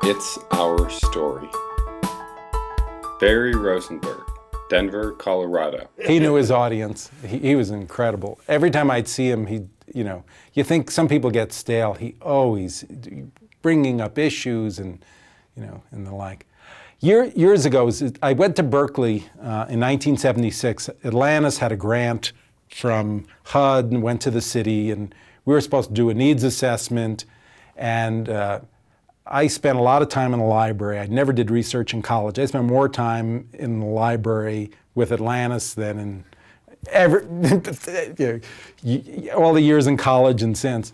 It's Our Story. Barry Rosenberg, Denver, Colorado. He knew his audience. He was incredible. Every time I'd see him, you think some people get stale. He always bringing up issues and the like. Years ago, I went to Berkeley in 1976. Atlantis had a grant from HUD and went to the city, and we were supposed to do a needs assessment. And I spent a lot of time in the library. I never did research in college. I spent more time in the library with Atlantis than in all the years in college and since.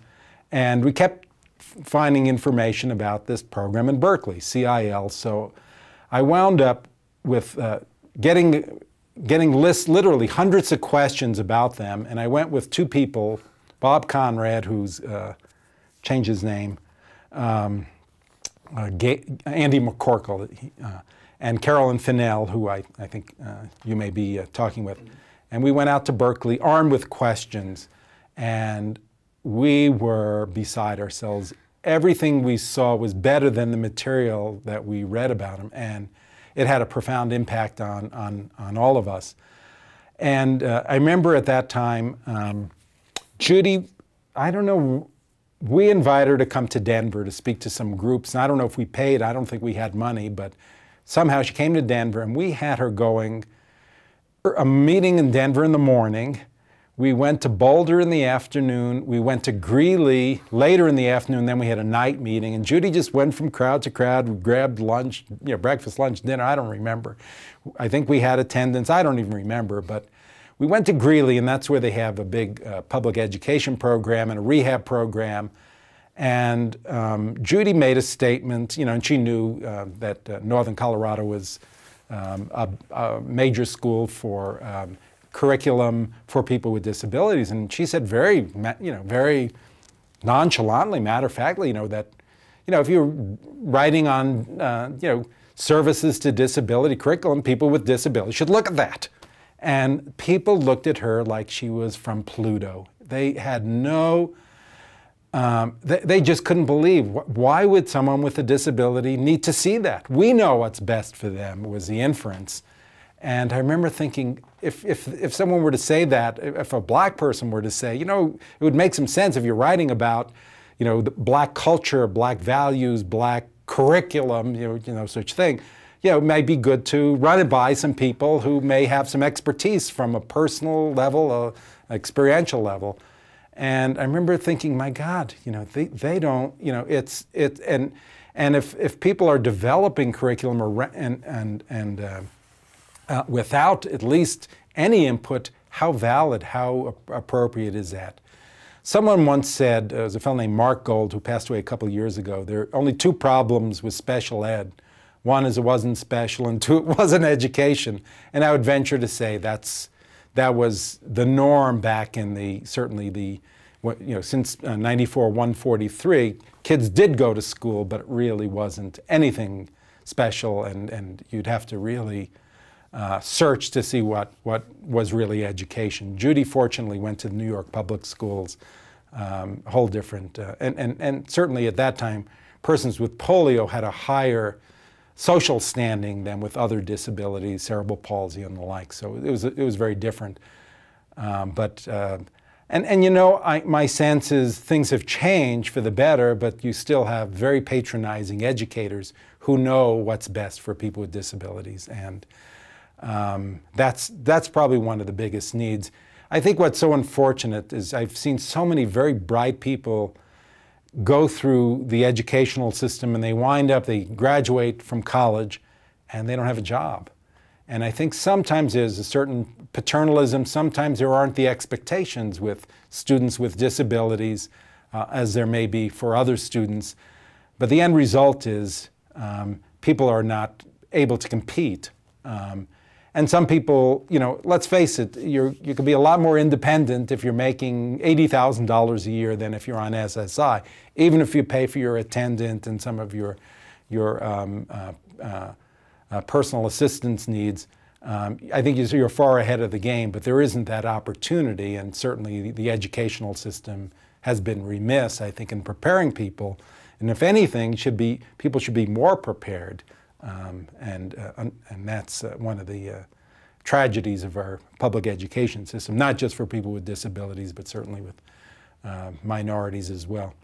And we kept finding information about this program in Berkeley, CIL. So I wound up with getting lists, literally hundreds of questions about them. And I went with two people, Bob Conrad, who's changed his name, Andy McCorkle, and Carolyn Fennell, who I think you may be talking with. And we went out to Berkeley armed with questions, and we were beside ourselves. Everything we saw was better than the material that we read about him, and it had a profound impact on all of us. And I remember at that time, Judy, I don't know, we invited her to come to Denver to speak to some groups. And I don't know if we paid, I don't think we had money, but somehow she came to Denver, and we had her going a meeting in Denver in the morning. We went to Boulder in the afternoon. We went to Greeley later in the afternoon. Then we had a night meeting. And Judy just went from crowd to crowd. We grabbed lunch, breakfast, lunch, dinner. I don't remember. I think we had attendance. I don't even remember. But we went to Greeley, and that's where they have a big public education program and a rehab program. And Judy made a statement, and she knew that Northern Colorado was a major school for curriculum for people with disabilities. And she said very, very nonchalantly, matter-of-factly, that, if you're writing on, services to disability curriculum, people with disabilities should look at that. And people looked at her like she was from Pluto. They had no, they just couldn't believe. Why would someone with a disability need to see that? We know what's best for them, was the inference. And I remember thinking, if someone were to say that, if a black person were to say, it would make some sense if you're writing about, the black culture, black values, black curriculum, such thing. It may be good to run it by some people who may have some expertise from a personal level, experiential level. And I remember thinking, my God, they don't, and if people are developing curriculum without at least any input, how valid, how appropriate is that? Someone once said, there was a fellow named Mark Gold who passed away a couple of years ago, there are only two problems with special ed. One is it wasn't special, and two, it wasn't education. And I would venture to say that was the norm back in since 94, 143, kids did go to school, but it really wasn't anything special, and you'd have to really search to see what was really education. Judy fortunately went to the New York public schools, a whole different, and certainly at that time, persons with polio had a higher social standing than with other disabilities, cerebral palsy and the like. So it was very different. My sense is things have changed for the better, but you still have very patronizing educators who know what's best for people with disabilities, and that's probably one of the biggest needs. I think what's so unfortunate is I've seen so many very bright people go through the educational system, and they graduate from college, and they don't have a job. And I think sometimes there's a certain paternalism, sometimes there aren't the expectations with students with disabilities as there may be for other students. But the end result is people are not able to compete. And some people, let's face it, you can be a lot more independent if you're making $80,000 a year than if you're on SSI, even if you pay for your attendant and some of your personal assistance needs. I think you're far ahead of the game, but there isn't that opportunity, and certainly the educational system has been remiss, I think, in preparing people And if anything, people should be more prepared. And that's one of the tragedies of our public education system, not just for people with disabilities, but certainly with minorities as well.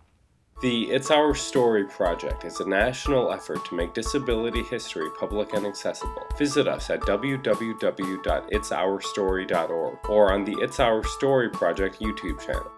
The It's Our Story project is a national effort to make disability history public and accessible. Visit us at www.itsourstory.org or on the It's Our Story project YouTube channel.